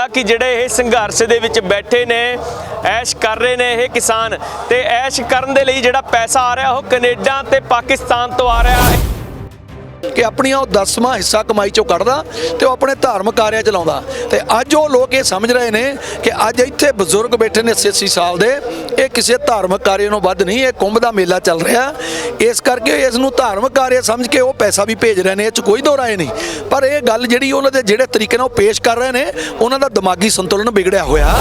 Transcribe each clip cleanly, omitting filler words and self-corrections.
कि जिहड़े ये संघर्ष दे विच बैठे ने ऐश कर रहे ने ये किसान ते ऐश करन दे लई जिहड़ा पैसा आ रहा वो कनेडा ते पाकिस्तान तो आ रहा है कि अपनी 10वां हिस्सा कमाई चों कढ़दा ते अपने धार्मिक कार्य च लाउंदा ते अज वो लोग ये समझ रहे ने कि अज इत्थे बजुर्ग बैठे ने 80 साल दे ये किसी धार्मिक कार्य नूं वध नहीं, ये कुंभ दा मेला चल रहा इस करके इस नूं धार्मिक कार्य समझ के वो पैसा भी भेज रहे हैं, इस कोई दो राय नहीं। पर यह गल जिहड़ी उन्हां दे जिहड़े तरीके नाल पेश कर रहे हैं उन्हां दा दिमागी संतुलन बिगड़िया होया।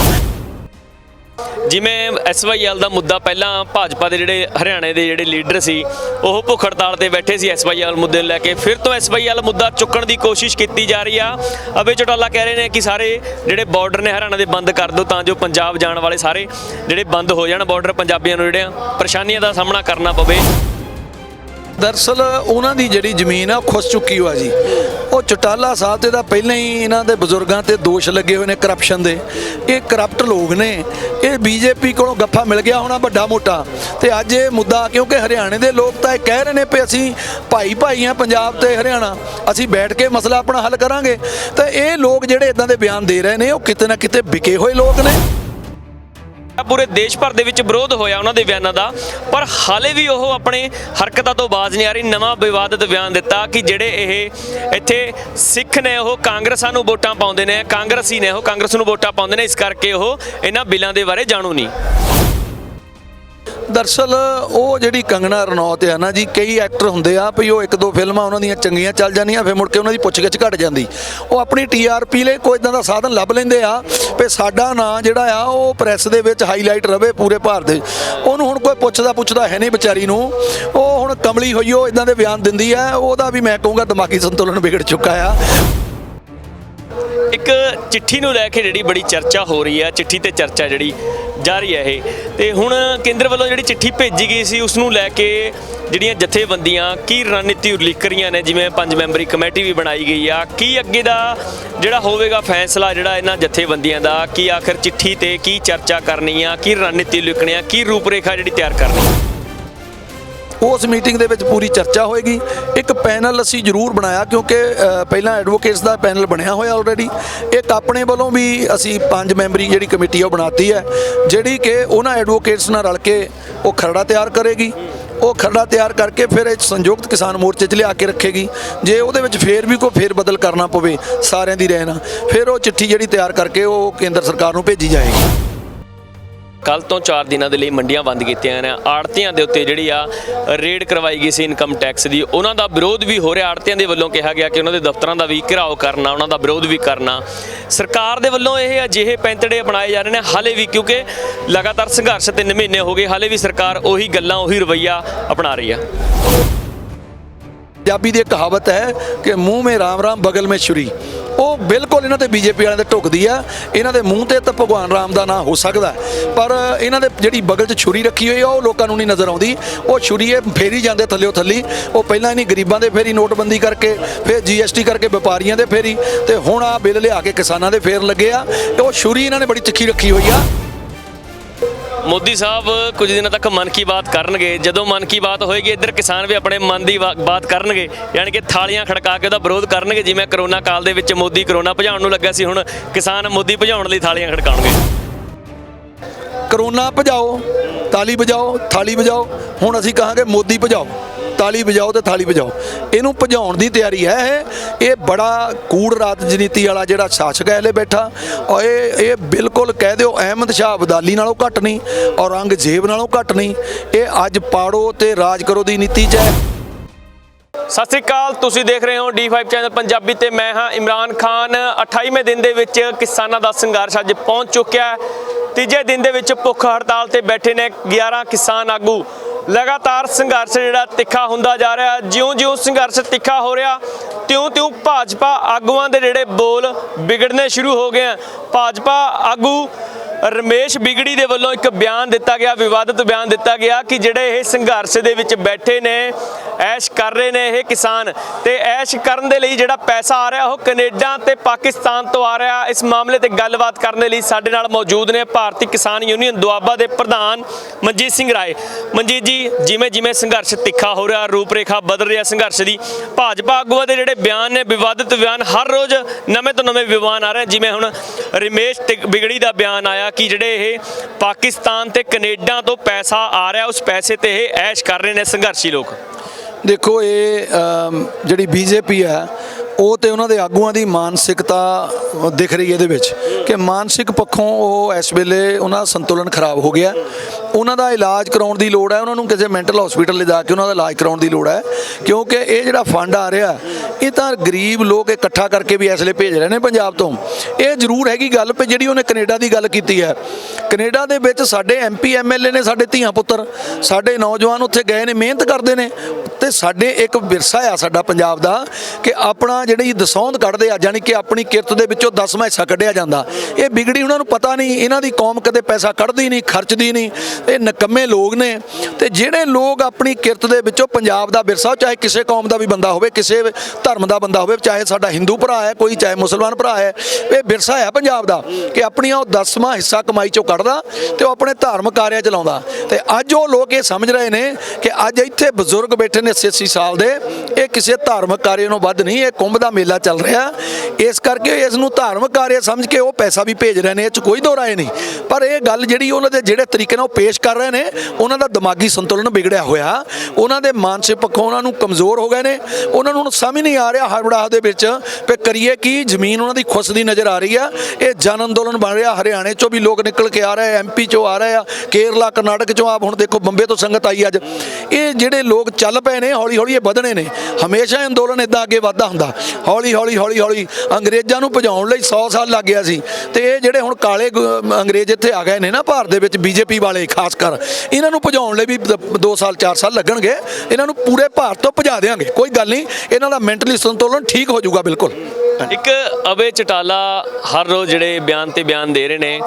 जिमें SYL का मुद्दा पहला भाजपा के जोड़े हरियाणे के जोड़े लीडर सी वो भुख हड़ताल से बैठे सी SYL मुद्दे लैके फिर तो SYL मुद्दा चुकण की कोशिश की जा रही है। अभय चौटाला कह रहे हैं कि सारे जोड़े बॉर्डर ने हरियाणा के बंद कर दो तां जो पंजाब जाने वाले सारे जोड़े बंद हो जाए, बॉर्डर पंजाबियों को जोड़ियां परेशानियों का सामना करना पवे। दरअसल उन्हां दी जिहड़ी जमीन आ खुस चुकी हुआ जी, वो चौटाला साहब ते तां पहले ही इन्हां दे बजुर्गां ते दोष लगे हुए ने करप्शन दे। ये करप्ट लोग ने, ये BJP कोलों गफ्फा मिल गया होना बड़ा मोटा ते अज ये मुद्दा क्योंकि हरियाणे दे लोग तां कह रहे ने भी असीं भाई भाई हैं पंजाब ते हरियाणा, असीं बैठ के मसला अपना हल करांगे। ते ये लोग जिहड़े इदां दे बयान दे रहे ने वो किते ना किते बिके होए लोग ने। पूरे देश भर दे विच विरोध होया उन्हां दे बयानां दा, पर हाले भी वो अपने हरकतां तो बाज नहीं आ रही। नवां विवादित बयान दिता कि जिहड़े ये इत्थे सिख ने वो कांग्रेसां नूं वोटां पाउंदे ने, कांग्रेसी ने वो कांग्रेस नूं वोटां पाउंदे ने, इस करके वो इन्हां बिलां दे बारे जाणू नहीं। दरअसल वो जी कंगना रनौत है ना जी, कई एक्टर होंगे आ भी वो एक दो फिल्मां उन्होंने चंगियां चल जांदियां फिर मुड़ के उन्होंने पुछ-गिछ घट जाती, वो अपनी TRP लिए कोई इदां दा साधन लभ लेंदे आ भी साडा नां जिहड़ा आ वो प्रैस दे विच हाईलाइट रवे पूरे भारत दे। उहनूं हुण कोई पुछदा है नहीं बेचारी नूं, वो हुण कमली होई वो इदां दे बयान दिंदी है, ओहदा भी मैं कहूँगा दिमागी संतुलन बिगड़ चुका आ। एक चिट्ठी नूं लैके जिहड़ी बड़ी चर्चा हो रही है, चिट्ठी ते चर्चा जिहड़ी जारी है ते हुण केंद्र वालों जिहड़ी चिट्ठी भेजी गई सी उस नूं लैके जिहड़ियां जथेबंदियां की रणनीति उलीक रहीआं ने, जिवें 5 मैंबरी कमेटी भी बनाई गई आ, की अगे दा जिहड़ा होवेगा फैसला जिहड़ा इन्हां जथेबंदियां दा, की आखिर चिट्ठी ते की चर्चा करनी आ, की रणनीति उलीकनी आ, की रूपरेखा जिहड़ी तैयार करनी आ। उस मीटिंग दे विच पूरी चर्चा होएगी। एक पैनल असीं जरूर बनाया क्योंकि पहला एडवोकेट्स का पैनल बनया होया ऑलरेडी, एक अपने वालों भी असीं 5 मैंबरी जिहड़ी कमेटी है बनाती है जिहड़ी कि उन्हां एडवोकेट्स नाल रल के वो खरड़ा तैयार करेगी। वो खरड़ा तैयार करके फिर संयुक्त किसान मोर्चे च लिया के रखेगी। जे उहदे विच फिर भी कोई फेर बदल करना पवे सारिਆਂ दी रहना, फिर वो चिट्ठी जिहड़ी तैयार करके वो केंद्र सरकार नूं भेजी जाएगी। कल तो 4 दिनों के लिए मंडियां बंद कीतियां ने, आड़तियां दे उत्ते जिहड़ी आ रेड करवाई गई सी इनकम टैक्स की, उन्हां दा विरोध भी हो रहा। आड़तियां दे वल्लों कहा गया कि उन्हां दे दफ्तरां दा भी घेराव करना, उन्हां दा विरोध भी करना। सरकार दे वल्लों ये अजिहे पैंतड़े अपनाए जा रहे हैं हाले भी, क्योंकि लगातार संघर्ष 3 महीने हो गए, हाले भी सरकार उही गल्लां उही रवैया अपना रही है। पंजाबी दी कहावत है कि मुँह में राम राम बगल में छुरी, वो बिल्कुल इन्हां ते BJP वालियां ते ढुकदी है। इन्हां दे मूँह ते तां भगवान राम दा नां हो सकदा पर इन्हां दे जिहड़ी बगल 'च छुरी रखी हुई है वो लोकां नूं नहीं नज़र आउंदी। वो छुरी फेरी जांदे थल्लिओ थल्ली, वो पहलां इन्हीं गरीबां दे फेरी नोटबंदी करके, फिर GST करके व्यापारियों दे फेरी, ते हुण आ बिल लिया के किसानां दे फेर लगे आ। वो छुरी इन्हां ने बड़ी तिखी रखी हुई आ। मोदी साहब कुछ दिनों तक मन की बात करनगे, जदों मन की बात होएगी इधर किसान भी अपने मन की बात करनगे, यानी कि थालियां खड़का के उहदा विरोध करनगे। जिवें करोना काल दे विच मोदी करोना भजाउण नूं लग्या सी, हुण किसान मोदी भजाउण लई थालियां खड़काउणगे। करोना भजाओ ताली बजाओ, थाली बजाओ, हुण असीं कहांगे मोदी भजाओ ताली बजाओ तो थाली बजाओ। इनू भजाउण दी तैयारी है। ये बड़ा कूड़ राजनीति वाला जिहड़ा शासक है हले बैठा, और ये बिल्कुल कह दो अहमद शाह अब्दाली नालों घट नहीं, औरंगजेब नालों घट नहीं। ये अज पाड़ो ते राज करो दी नीति च है। सत श्री अकाल, तुसीं देख रहे हो D5 चैनल पंजाबी ते मैं हाँ इमरान खान। 28वें दिन दे विच किसानां दा संघर्ष अज पहुंच चुक्या है। तीजे दिन दे विच भुख हड़ताल ते बैठे ने 11 किसान आगू। लगातार संघर्ष जिहड़ा तिखा हुंदा जा रहा है। जिउं-जिउं संघर्ष तिखा हो रहा त्यों-त्यों भाजपा आगूआं दे जिहड़े बोल बिगड़ने शुरू हो गए हैं। भाजपा आगू ਰਮੇਸ਼ ਬਿਗੜੀ ਦੇ ਵੱਲੋਂ ਇੱਕ ਬਿਆਨ ਦਿੱਤਾ ਗਿਆ, ਵਿਵਾਦਿਤ ਬਿਆਨ ਦਿੱਤਾ ਗਿਆ ਕਿ ਜਿਹੜੇ ਇਹ ਸੰਘਰਸ਼ ਦੇ ਵਿੱਚ ਬੈਠੇ ਨੇ, ਐਸ਼ ਕਰ ਰਹੇ ਨੇ ਇਹ ਕਿਸਾਨ, ਤੇ ਐਸ਼ ਕਰਨ ਦੇ ਲਈ ਜਿਹੜਾ ਪੈਸਾ ਆ ਰਿਹਾ ਉਹ ਕੈਨੇਡਾ ਤੇ ਪਾਕਿਸਤਾਨ ਤੋਂ ਆ ਰਿਹਾ। ਇਸ ਮਾਮਲੇ ਤੇ ਗੱਲਬਾਤ ਕਰਨ ਦੇ ਲਈ ਸਾਡੇ ਨਾਲ ਮੌਜੂਦ ਨੇ ਭਾਰਤੀ ਕਿਸਾਨ ਯੂਨੀਅਨ ਦੁਆਬਾ ਦੇ ਪ੍ਰਧਾਨ ਮਨਜੀਤ ਸਿੰਘ ਰਾਏ। ਮਨਜੀਤ ਜੀ, ਜਿਵੇਂ ਜਿਵੇਂ ਸੰਘਰਸ਼ ਤਿੱਖਾ ਹੋ ਰਿਹਾ, ਰੂਪਰੇਖਾ ਬਦਲ ਰਹੀ ਹੈ ਸੰਘਰਸ਼ ਦੀ, ਭਾਜਪਾ ਆਗੂਆਂ ਦੇ ਜਿਹੜੇ ਬਿਆਨ ਨੇ, ਵਿਵਾਦਿਤ ਬਿਆਨ, ਹਰ ਰੋਜ਼ ਨਵੇਂ ਤੋਂ ਨਵੇਂ ਬਿਆਨ ਆ ਰਹੇ, ਜਿਵੇਂ ਹੁਣ ਰਮੇਸ਼ ਬਿਗੜੀ ਦਾ ਬਿਆਨ ਆਇਆ ਕਿ ਜਿਹੜੇ ਇਹ ਪਾਕਿਸਤਾਨ ਤੇ ਕੈਨੇਡਾ ਤੋਂ ਪੈਸਾ ਆ ਰਿਹਾ, ਉਸ ਪੈਸੇ ਤੇ ਇਹ ਐਸ਼ ਕਰ ਰਹੇ ਨੇ ਸੰਘਰਸ਼ੀ ਲੋਕ। ਦੇਖੋ, ਇਹ ਜਿਹੜੀ ਬੀਜੇਪੀ ਹੈ ਉਹ ਤੇ ਉਹਨਾਂ ਦੇ ਆਗੂਆਂ ਦੀ ਮਾਨਸਿਕਤਾ ਦਿਖ ਰਹੀ ਹੈ ਇਹਦੇ ਵਿੱਚ ਕਿ ਮਾਨਸਿਕ ਪੱਖੋਂ ਉਹ ਇਸ ਵੇਲੇ ਉਹਨਾਂ ਦਾ ਸੰਤੁਲਨ ਖਰਾਬ ਹੋ ਗਿਆ। ਉਹਨਾਂ ਦਾ ਇਲਾਜ ਕਰਾਉਣ ਦੀ ਲੋੜ ਹੈ, ਉਹਨਾਂ ਨੂੰ ਕਿਸੇ ਮੈਂਟਲ ਹਸਪੀਟਲ ਲਿਜਾ ਕੇ ਉਹਨਾਂ ਦਾ ਇਲਾਜ ਕਰਾਉਣ ਦੀ ਲੋੜ ਹੈ, ਕਿਉਂਕਿ ਇਹ ਜਿਹੜਾ ਫੰਡ ਆ ਰਿਹਾ ਇਹ ਤਾਂ ਗਰੀਬ ਲੋਕ ਇਕੱਠਾ ਕਰਕੇ ਵੀ ਇਸ ਵੇਲੇ ਭੇਜ ਰਹੇ ਨੇ ਪੰਜਾਬ ਤੋਂ। ਇਹ ਜ਼ਰੂਰ ਹੈਗੀ ਗੱਲ ਵੀ ਜਿਹੜੀ ਉਹਨੇ ਕੈਨੇਡਾ ਦੀ ਗੱਲ ਕੀਤੀ ਹੈ, ਕੈਨੇਡਾ ਦੇ ਵਿੱਚ ਸਾਡੇ MP MLA ਨੇ, ਸਾਡੇ ਧੀਆਂ ਪੁੱਤਰ, ਸਾਡੇ ਨੌਜਵਾਨ ਉੱਥੇ ਗਏ ਨੇ, ਮਿਹਨਤ ਕਰਦੇ ਨੇ, ਤੇ ਸਾਡੇ ਇੱਕ ਵਿਰਸਾ ਆ ਸਾਡਾ ਪੰਜਾਬ ਦਾ ਕਿ ਆਪਣਾ ਜਿਹੜੀ ਦਸੌਂਦ ਕੱਢਦੇ ਆ, ਯਾਨੀ ਕਿ ਆਪਣੀ ਕਿਰਤ ਦੇ ਵਿੱਚੋਂ 10ਵਾਂ ਹਿੱਸਾ ਕੱਢਿਆ ਜਾਂਦਾ। ਇਹ ਬਿਗੜੀ ਉਹਨਾਂ ਨੂੰ ਪਤਾ ਨਹੀਂ, ਇਹਨਾਂ ਦੀ ਕੌਮ ਕਦੇ ਪੈਸਾ ਕੱਢਦੀ ਨਹੀਂ, ਖਰਚਦੀ ਨਹੀਂ, ਇਹ ਨਕੰਮੇ ਲੋਕ ਨੇ। ਤੇ ਜਿਹੜੇ ਲੋਕ ਆਪਣੀ ਕਿਰਤ ਦੇ ਵਿੱਚੋਂ ਪੰਜਾਬ ਦਾ ਵਿਰਸਾ, ਚਾਹੇ ਕਿਸੇ ਕੌਮ ਦਾ ਵੀ ਬੰਦਾ ਹੋਵੇ, ਕਿਸੇ ਧਰਮ ਦਾ ਬੰਦਾ ਹੋਵੇ, ਚਾਹੇ ਸਾਡਾ ਹਿੰਦੂ ਭਰਾ ਹੈ ਕੋਈ, ਚਾਹੇ ਮੁਸਲਮਾਨ ਭਰਾ ਹੈ, ਇਹ ਵਿਰਸਾ ਹੈ ਪੰਜਾਬ ਦਾ ਕਿ ਆਪਣੀਆਂ ਉਹ 10ਵਾਂ ਹਿੱਸਾ ਕਮਾਈ ਚੋਂ ਕੱਢਦਾ ਤੇ ਉਹ ਆਪਣੇ ਧਾਰਮਿਕ ਕਾਰਿਆਂ ਚਲਾਉਂਦਾ। ਤੇ ਅੱਜ ਉਹ ਲੋਕ ਇਹ ਸਮਝ ਰਹੇ ਨੇ ਕਿ ਅੱਜ ਇੱਥੇ ਬਜ਼ੁਰਗ ਬੈਠੇ ਨੇ 80 ਸਾਲ ਦੇ, ਇਹ ਕਿਸੇ ਧਾਰਮਿਕ ਕਾਰਿਆਂ ਨੂੰ ਵੱਧ ਨਹੀਂ, ਇਹ ਕੁੰਭ ਦਾ ਮੇਲਾ ਚੱਲ ਰਿਹਾ, ਇਸ ਕਰਕੇ ਇਸ ਨੂੰ ਧਾਰਮਿਕ ਕਾਰਿਆ ਸਮਝ ਕੇ ਉਹ ਪੈਸਾ ਵੀ ਭੇਜ ਰਹੇ ਨੇ, ਇਹ 'ਚ ਕੋਈ ਦੋ ਰਾਏ ਨਹੀਂ। ਪਰ ਇਹ ਗੱਲ ਜਿਹੜੀ ਉਹਨਾਂ ਦੇ ਜਿਹੜੇ ਤਰੀਕੇ ਨਾਲ ਉਹ ਪੇਸ਼ ਕਰ ਰਹੇ ਨੇ, ਉਹਨਾਂ ਦਾ ਦਿਮਾਗੀ ਸੰਤੁਲਨ ਵਿਗੜਿਆ ਹੋਇਆ, ਉਹਨਾਂ ਦੇ ਮਾਨਸਿਕ ਪੱਖੋਂ ਉਹਨਾਂ ਨੂੰ ਕਮਜ਼ੋਰ ਹੋ ਗਏ ਨੇ। ਉਹਨਾਂ ਨੂੰ ਸਮਝ ਨਹੀਂ ਆ ਰਿਹਾ ਹੜਬੜਾਹ ਦੇ ਵਿੱਚ ਵੀ ਕਰੀਏ ਕੀ, ਜ਼ਮੀਨ ਉਹਨਾਂ ਦੀ ਖੁੱਸਦੀ ਨਜ਼ਰ ਆ ਰਹੀ ਆ। ਇਹ ਜਨ ਅੰਦੋਲਨ ਬਣ ਰਿਹਾ, ਹਰਿਆਣੇ 'ਚੋਂ ਵੀ ਲੋਕ ਨਿਕਲ ਕੇ ਆ ਰਹੇ, MP 'ਚੋਂ ਆ ਰਹੇ ਆ, ਕੇਰਲਾ ਕਰਨਾਟਕ 'ਚੋਂ, ਆਪ ਹੁਣ ਦੇਖੋ ਬੰਬੇ ਤੋਂ ਸੰਗਤ ਆਈ ਅੱਜ। ਇਹ ਜਿਹੜੇ ਲੋਕ ਚੱਲ ਪਏ ਨੇ, ਹੌਲੀ ਹੌਲੀ ਇਹ ਵਧਣੇ ਨੇ। ਹਮੇਸ਼ਾ ਅੰਦੋਲਨ ਇਦਾਂ ਅੱਗੇ ਵੱਧਦਾ ਹੁੰਦਾ, ਹੌਲੀ ਹੌਲੀ ਹੌਲੀ ਹੌਲੀ। ਅੰਗਰੇਜ਼ਾਂ ਨੂੰ ਭਜਾਉਣ ਲਈ 100 ਸਾਲ ਲੱਗ ਗਿਆ ਸੀ, ਤੇ ਇਹ ਜਿਹੜੇ ਹੁਣ ਕਾਲੇ ਅੰਗਰੇਜ਼ ਇੱਥੇ ਆ ਗਏ ਨੇ ਨਾ ਭਾਰਤ ਦੇ ਵਿੱਚ, BJP ਵਾਲੇ ਖਾਸ ਕਰ, ਇਹਨਾਂ ਨੂੰ ਭਜਾਉਣ ਲਈ ਵੀ 2 ਸਾਲ 4 ਸਾਲ ਲੱਗਣਗੇ। ਇਹਨਾਂ ਨੂੰ ਪੂਰੇ ਭਾਰਤ ਤੋਂ ਭਜਾ ਦੇਵਾਂਗੇ, ਕੋਈ ਗੱਲ ਨਹੀਂ, ਇਹਨਾਂ ਦਾ ਮੈਂਟਲੀ ਸੰਤੁਲਨ ਠੀਕ ਹੋ ਜਾਊਗਾ ਬਿਲਕੁਲ। ਇੱਕ ਅਵੇ ਚਟਾਲਾ ਹਰ ਰੋਜ਼ ਜਿਹੜੇ ਬਿਆਨ ਤੇ ਬਿਆਨ ਦੇ ਰਹੇ ਨੇ,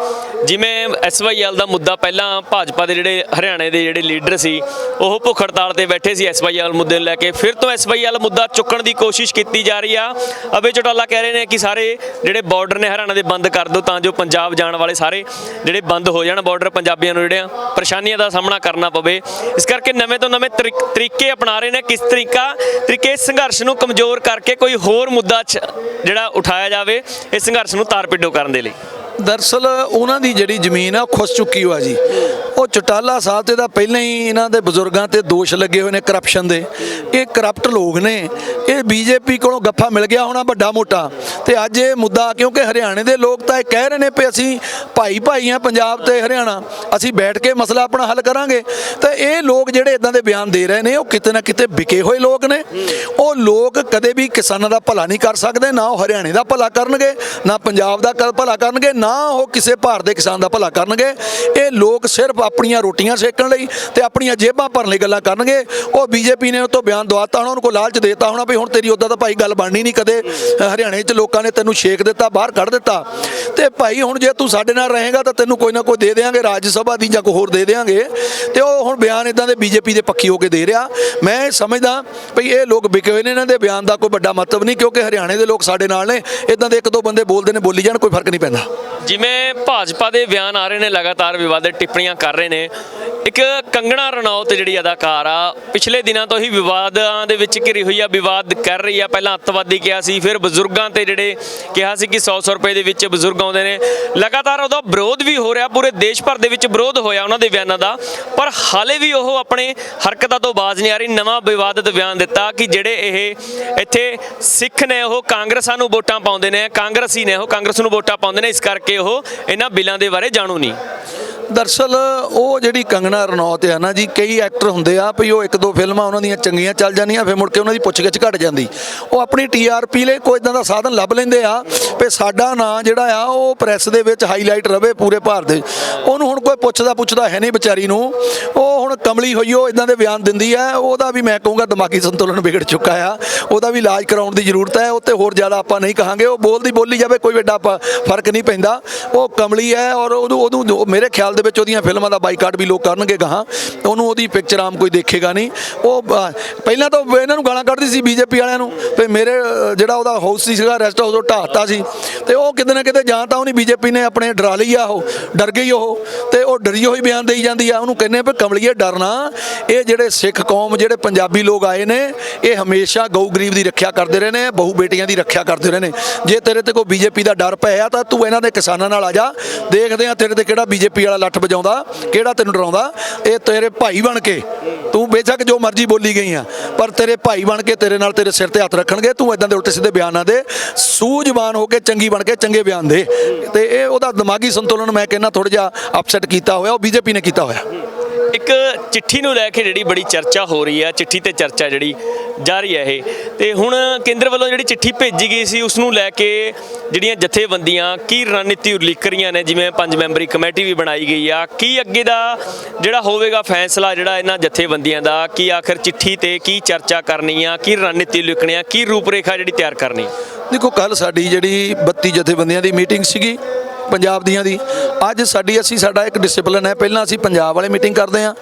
ਜਿਵੇਂ SYL ਦਾ ਮੁੱਦਾ, ਪਹਿਲਾਂ ਭਾਜਪਾ ਦੇ ਜਿਹੜੇ ਹਰਿਆਣੇ ਦੇ ਜਿਹੜੇ ਲੀਡਰ ਸੀ ਉਹ ਭੁੱਖ ਹੜਤਾਲ ਤੇ ਬੈਠੇ ਸੀ SYL ਮੁੱਦੇ ਨੂੰ ਲੈ ਕੇ, ਫਿਰ ਤੋਂ SYL ਮੁੱਦਾ ਚੁੱਕਣ ਦੀ ਕੋਸ਼ਿਸ਼ ਕੀਤੀ ਜਾ ਰਹੀ ਆ। ਅਵੇ ਚਟਾਲਾ ਕਹਿ ਰਹੇ ਨੇ ਕਿ ਸਾਰੇ ਜਿਹੜੇ ਬਾਰਡਰ ਨੇ ਹਰਿਆਣਾ ਦੇ ਬੰਦ ਕਰ ਦਿਓ, ਤਾਂ ਜੋ ਪੰਜਾਬ ਜਾਣ ਵਾਲੇ ਸਾਰੇ ਜਿਹੜੇ ਬੰਦ ਹੋ ਜਾਣ ਬਾਰਡਰ, ਪੰਜਾਬੀਆਂ ਨੂੰ ਜਿਹੜੀਆਂ ਪਰੇਸ਼ਾਨੀਆਂ ਦਾ ਸਾਹਮਣਾ ਕਰਨਾ ਪਵੇ। ਇਸ ਕਰਕੇ ਨਵੇਂ ਤੋਂ ਨਵੇਂ ਤਰੀਕੇ ਅਪਣਾ ਰਹੇ ਨੇ, ਕਿਸ ਤਰੀਕੇ ਸੰਘਰਸ਼ ਨੂੰ ਕਮਜ਼ੋਰ ਕਰਕੇ ਕੋਈ ਹੋਰ ਮੁੱਦਾ ਜਿਹੜਾ ਉਠਾਇਆ ਜਾਵੇ ਇਸ ਸੰਘਰਸ਼ ਨੂੰ ਤਾਰ ਪਿੱਡੋ ਕਰਨ ਦੇ ਲਈ। ਦਰਅਸਲ ਉਹਨਾਂ ਦੀ ਜਿਹੜੀ ਜ਼ਮੀਨ ਆ ਉਹ ਖੁੱਸ ਚੁੱਕੀ ਹੋਆ ਜੀ। ਉਹ ਚਟਾਲਾ ਸਾਹਿਬ ਤੇ ਤਾਂ ਪਹਿਲਾਂ ਹੀ ਇਹਨਾਂ ਦੇ ਬਜ਼ੁਰਗਾਂ ਤੇ ਦੋਸ਼ ਲੱਗੇ ਹੋਏ ਨੇ ਕਰਪਸ਼ਨ ਦੇ। ਇਹ ਕਰਪਟ ਲੋਕ ਨੇ, ਇਹ BJP ਕੋਲੋਂ ਗੱਫਾ ਮਿਲ ਗਿਆ ਹੋਣਾ ਵੱਡਾ ਮੋਟਾ, ਤੇ ਅੱਜ ਇਹ ਮੁੱਦਾ, ਕਿਉਂਕਿ ਹਰਿਆਣੇ ਦੇ ਲੋਕ ਤਾਂ ਇਹ ਕਹਿ ਰਹੇ ਨੇ ਵੀ ਅਸੀਂ ਭਾਈ ਆ ਪੰਜਾਬ ਤੇ ਹਰਿਆਣਾ, ਅਸੀਂ ਬੈਠ ਕੇ ਮਸਲਾ ਆਪਣਾ ਹੱਲ ਕਰਾਂਗੇ। ਤਾਂ ਇਹ ਲੋਕ ਜਿਹੜੇ ਇਦਾਂ ਦੇ ਬਿਆਨ ਦੇ ਰਹੇ ਨੇ ਉਹ ਕਿਤੇ ਨਾ ਕਿਤੇ ਵਿਕੇ ਹੋਏ ਲੋਕ ਨੇ। ਉਹ ਲੋਕ ਕਦੇ ਵੀ ਕਿਸਾਨਾਂ ਦਾ ਭਲਾ ਨਹੀਂ ਕਰ ਸਕਦੇ, ਨਾ ਉਹ ਹਰਿਆਣੇ ਦਾ ਭਲਾ ਕਰਨਗੇ, ਨਾ ਪੰਜਾਬ ਦਾ ਭਲਾ ਕਰਨਗੇ, ਨਾ ਉਹ ਕਿਸੇ ਭਾਰਤ ਦੇ ਕਿਸਾਨ ਦਾ ਭਲਾ ਕਰਨਗੇ। ਇਹ ਲੋਕ ਸਿਰਫ ਆਪਣੀਆਂ ਰੋਟੀਆਂ ਸੇਕਣ ਲਈ ਤੇ ਆਪਣੀਆਂ ਜੇਬਾਂ ਭਰਨ ਲਈ ਗੱਲਾਂ ਕਰਨਗੇ। ਉਹ BJP ਨੇ ਉਹ ਤੋਂ ਬਿਆਨ ਦਵਾਤਾ ਹੋਣਾ, ਉਹਨਾਂ ਕੋਲ ਲਾਲਚ ਦੇਤਾ ਹੋਣਾ ਵੀ ਹੁਣ ਤੇਰੀ ਉੱਦਾਂ ਤਾਂ ਭਾਈ ਗੱਲ ਬਣਨੀ ਨਹੀਂ, ਕਦੇ ਹਰਿਆਣੇ 'ਚ ਲੋਕਾਂ ਨੇ ਤੈਨੂੰ ਛੇਕ ਦਿੱਤਾ, ਬਾਹਰ ਕੱਢ ਦਿੱਤਾ, ਤੇ ਭਾਈ ਹੁਣ ਜੇ ਤੂੰ ਸਾਡੇ ਨਾਲ ਰਹੇਗਾ ਤਾਂ ਤੈਨੂੰ ਕੋਈ ਨਾ ਕੋਈ ਦੇ ਦੇਵਾਂਗੇ, ਰਾਜ ਸਭਾ ਦੀ ਜਾਂ ਕੋਈ ਹੋਰ ਦੇ ਦੇਵਾਂਗੇ। ਤੇ ਉਹ ਹੁਣ ਬਿਆਨ ਇਦਾਂ ਦੇ BJP ਦੇ ਪੱਖੀ ਹੋ ਕੇ ਦੇ ਰਿਹਾ। ਮੈਂ ਸਮਝਦਾ ਵੀ ਇਹ ਲੋਕ ਵਿਕੇ ਹੋਏ ਨੇ, ਇਹਨਾਂ ਦੇ ਬਿਆਨ ਦਾ ਕੋਈ ਵੱਡਾ ਮਤਲਬ ਨਹੀਂ, ਕਿਉਂਕਿ ਹਰਿਆਣੇ ਦੇ ਲੋਕ ਸਾਡੇ ਨਾਲ ਨੇ। ਇਦਾਂ ਦੇ 1-2 ਬੰਦੇ ਬੋਲਦੇ ਨੇ, ਬੋਲੀ ਜਾਣ, ਕੋਈ ਫਰਕ ਨਹੀਂ ਪੈਂਦਾ। ਜਿਵੇਂ ਭਾਜਪਾ ਦੇ ਬਿਆਨ ਆ ਰਹੇ ਨੇ, ਲਗਾਤਾਰ ਵਿਵਾਦਿਤ ਟਿੱਪਣੀਆਂ ਕਰ ਰਹੇ ਨੇ। ਇੱਕ ਕੰਗਣਾ ਰਣੌਤ ਜਿਹੜੀ ਅਦਾਕਾਰ ਆ, ਪਿਛਲੇ ਦਿਨਾਂ ਤੋਂ ਹੀ ਵਿਵਾਦਾਂ ਦੇ ਵਿੱਚ ਘਿਰੀ ਹੋਈ ਆ, ਵਿਵਾਦ ਕਰ ਰਹੀ ਆ। ਪਹਿਲਾਂ ਅੱਤਵਾਦੀ ਕਿਹਾ ਸੀ, ਫਿਰ ਬਜ਼ੁਰਗਾਂ ਤੇ ਜਿਹੜੇ ਕਿਹਾ ਸੀ ਕਿ 100 ਰੁਪਏ ਦੇ ਵਿੱਚ ਬਜ਼ੁਰਗ ਆਉਂਦੇ ਨੇ। ਲਗਾਤਾਰ ਉਹਦਾ ਵਿਰੋਧ ਵੀ ਹੋ ਰਿਹਾ, ਪੂਰੇ ਦੇਸ਼ ਭਰ ਦੇ ਵਿੱਚ ਵਿਰੋਧ ਹੋਇਆ ਉਹਨਾਂ ਦੇ ਬਿਆਨਾਂ ਦਾ, ਪਰ ਹਾਲੇ ਵੀ ਉਹ ਆਪਣੇ ਹਰਕਤਾਂ ਤੋਂ ਬਾਜ਼ ਨਹੀਂ ਆ ਰਹੀ। ਨਵਾਂ ਵਿਵਾਦਿਤ ਬਿਆਨ ਦਿੱਤਾ ਕਿ ਜਿਹੜੇ ਇਹ ਇੱਥੇ ਸਿੱਖ ਨੇ ਉਹ ਕਾਂਗਰਸਾਂ ਨੂੰ ਵੋਟਾਂ ਪਾਉਂਦੇ ਨੇ, ਕਾਂਗਰਸੀ ਨੇ ਉਹ ਕਾਂਗਰਸ ਨੂੰ ਵੋਟਾਂ ਪਾਉਂਦੇ ਨੇ, ਇਸ ਕਰਕੇ ਉਹ ਇਹਨਾਂ ਬਿੱਲਾਂ ਦੇ ਬਾਰੇ ਜਾਣੂ ਨਹੀਂ। ਦਰਅਸਲ ਉਹ ਜਿਹੜੀ ਕੰਗਣਾ ਰਣੌਤ ਆ ਨਾ ਜੀ, ਕਈ ਐਕਟਰ ਹੁੰਦੇ ਆ ਵੀ ਉਹ 1-2 ਫਿਲਮਾਂ ਉਹਨਾਂ ਦੀਆਂ ਚੰਗੀਆਂ ਚੱਲ ਜਾਂਦੀਆਂ, ਫਿਰ ਮੁੜ ਕੇ ਉਹਨਾਂ ਦੀ ਪੁੱਛਗਿੱਛ ਘਟ ਜਾਂਦੀ। ਉਹ ਆਪਣੀ TRP ਲਈ ਕੋਈ ਇਦਾਂ ਦਾ ਸਾਧਨ ਲੱਭ ਲੈਂਦੇ ਆ ਵੀ ਸਾਡਾ ਨਾਂ ਜਿਹੜਾ ਆ ਉਹ ਪ੍ਰੈਸ ਦੇ ਵਿੱਚ ਹਾਈਲਾਈਟ ਰਵੇ ਪੂਰੇ ਭਾਰਤ ਦੇ। ਉਹਨੂੰ ਹੁਣ ਕੋਈ ਪੁੱਛਦਾ ਹੈ ਨਹੀਂ ਵਿਚਾਰੀ ਨੂੰ, ਉਹ ਹੁਣ ਕਮਲੀ ਹੋਈ ਉਹ ਇਦਾਂ ਦੇ ਬਿਆਨ ਦਿੰਦੀ ਹੈ। ਉਹਦਾ ਵੀ ਮੈਂ ਕਹੂੰਗਾ ਦਿਮਾਗੀ ਸੰਤੁਲਨ ਵਿਗੜ ਚੁੱਕਾ ਆ, ਉਹਦਾ ਵੀ ਇਲਾਜ ਕਰਾਉਣ ਦੀ ਜ਼ਰੂਰਤ ਹੈ। ਉੱਤੇ ਹੋਰ ਜ਼ਿਆਦਾ ਆਪਾਂ ਨਹੀਂ ਕਹਾਂਗੇ, ਉਹ ਬੋਲੀ ਜਾਵੇ, ਕੋਈ ਵੱਡਾ ਫਰਕ ਨਹੀਂ ਪੈਂਦਾ। ਉਹ ਕਮਲੀ ਹੈ ਔਰ ਉਹਨੂੰ ਮੇਰੇ ਖਿਆਲ ਦੇ ਵਿੱਚ ਉਹਦੀਆਂ ਫਿਲਮਾਂ ਦਾ ਬਾਈਕਾਟ ਵੀ ਲੋਕ ਕਰਨਗੇ ਗਾਹਾਂ, ਉਹਨੂੰ ਉਹਦੀ ਪਿਕਚਰ ਆਮ ਕੋਈ ਦੇਖੇਗਾ ਨਹੀਂ। ਉਹ ਪਹਿਲਾਂ ਤਾਂ ਇਹਨਾਂ ਨੂੰ ਗਾਲਾਂ ਕੱਢਦੀ ਸੀ ਬੀਜੇਪੀ ਵਾਲਿਆਂ ਨੂੰ ਵੀ ਮੇਰੇ ਜਿਹੜਾ ਉਹਦਾ ਹਾਊਸ ਸੀਗਾ ਰੈਸਟ ਹਾਊਸ ਉਹ ਢਾਹਤਾ ਸੀ, ਤੇ ਉਹ ਕਿਤੇ ਨਾ ਕਿਤੇ ਜਾਂ ਤਾਂ ਉਹਨੇ ਬੀਜੇਪੀ ਨੇ ਆਪਣੇ ਡਰਾ ਲਈ ਆ, ਉਹ ਡਰ ਗਈ ਉਹ, ਤੇ ਉਹ ਡਰੀ ਹੋਈ ਬਿਆਨ ਦੇਈ ਜਾਂਦੀ ਆ। ਉਹਨੂੰ ਕਹਿੰਦੇ ਵੀ ਕਮਲੀਏ ਡਰਨਾ, ਇਹ ਜਿਹੜੇ ਸਿੱਖ ਕੌਮ ਜਿਹੜੇ ਪੰਜਾਬੀ ਲੋਕ ਆਏ ਨੇ ਇਹ ਹਮੇਸ਼ਾ ਗਊ ਗਰੀਬ ਦੀ ਰੱਖਿਆ ਕਰਦੇ ਰਹੇ ਨੇ, ਬਹੂ ਬੇਟੀਆਂ ਦੀ ਰੱਖਿਆ ਕਰਦੇ ਰਹੇ ਨੇ। ਜੇ ਤੇਰੇ ਤੇ ਕੋਈ ਬੀਜੇਪੀ ਦਾ ਡਰ ਪਿਆ ਤਾਂ ਤੂੰ ਇਹਨਾਂ ਦੇ ਕਿਸਾਨਾਂ ਨਾਲ ਆ ਜਾ, ਦੇਖਦੇ ਆ ਤੇਰੇ ਤੇ ਕਿਹੜਾ ਬੀਜੇਪੀ ਵਾਲਾ ਲੱਠ ਵਜਾਉਂਦਾ, ਕਿਹੜਾ ਤੈਨੂੰ ਡਰਾਉਂਦਾ। ਇਹ ਤੇਰੇ ਭਾਈ ਬਣ ਕੇ, ਤੂੰ ਬੇਸ਼ੱਕ ਜੋ ਮਰਜ਼ੀ ਬੋਲੀ ਗਈ ਆ, ਪਰ ਤੇਰੇ ਭਾਈ ਬਣ ਕੇ ਤੇਰੇ ਨਾਲ ਤੇਰੇ ਸਿਰ ਤੇ ਹੱਥ ਰੱਖਣਗੇ। ਤੂੰ ਇਦਾਂ ਦੇ ਉਲਟੇ ਸਿੱਧੇ ਬਿਆਨ ਨਾ ਦੇ, ਸੂਝਵਾਨ ਹੋ ਕੇ ਚੰਗੀ ਬਣ ਕੇ ਚੰਗੇ ਬਿਆਨ ਦੇ। ਤੇ ਇਹ ਉਹਦਾ ਦਿਮਾਗੀ ਸੰਤੁਲਨ ਮੈਂ ਕਹਿੰਦਾ ਥੋੜਾ ਜਿਹਾ ਅਪਸੈਟ ਕੀਤਾ ਹੋਇਆ, ਉਹ ਬੀਜੇਪੀ ਨੇ ਕੀਤਾ ਹੋਇਆ। ਇੱਕ ਚਿੱਠੀ ਨੂੰ ਲੈ ਕੇ ਜਿਹੜੀ ਬੜੀ ਚਰਚਾ ਹੋ ਰਹੀ ਹੈ, ਚਿੱਠੀ ਤੇ ਚਰਚਾ ਜਿਹੜੀ ਜਾਰੀ ਹੈ ਇਹ, ਤੇ ਹੁਣ ਕੇਂਦਰ ਵੱਲੋਂ ਜਿਹੜੀ ਚਿੱਠੀ ਭੇਜੀ ਗਈ ਸੀ ਉਸ ਨੂੰ ਲੈ ਕੇ ਜਿਹੜੀਆਂ ਜਥੇਬੰਦੀਆਂ ਕੀ ਰਣਨੀਤੀ ਉਲੀਕ ਰਹੀਆਂ ਨੇ, ਜਿਵੇਂ 5 ਮੈਂਬਰੀ ਕਮੇਟੀ ਵੀ ਬਣਾਈ ਗਈ ਆ, ਕੀ ਅੱਗੇ ਦਾ ਜਿਹੜਾ ਹੋਵੇਗਾ ਫੈਸਲਾ ਜਿਹੜਾ ਇਹਨਾਂ ਜਥੇਬੰਦੀਆਂ ਦਾ, ਕੀ ਆਖਰ ਚਿੱਠੀ ਤੇ ਕੀ ਚਰਚਾ ਕਰਨੀ ਆ, ਕੀ ਰਣਨੀਤੀ ਉਲੀਕਣੀ ਆ, ਕੀ ਰੂਪਰੇਖਾ ਜਿਹੜੀ ਤਿਆਰ ਕਰਨੀ? ਦੇਖੋ, ਕੱਲ ਸਾਡੀ ਜਿਹੜੀ 32 ਜਥੇਬੰਦੀਆਂ ਦੀ ਮੀਟਿੰਗ ਸੀਗੀ ਪੰਜਾਬ ਦੀਆਂ ਦੀ, ਅੱਜ ਸਾਡਾ ਇੱਕ ਡਿਸਪਲਿਨ ਹੈ। ਪਹਿਲਾਂ ਅਸੀਂ ਪੰਜਾਬ ਵਾਲੇ ਮੀਟਿੰਗ ਕਰਦੇ ਹਾਂ,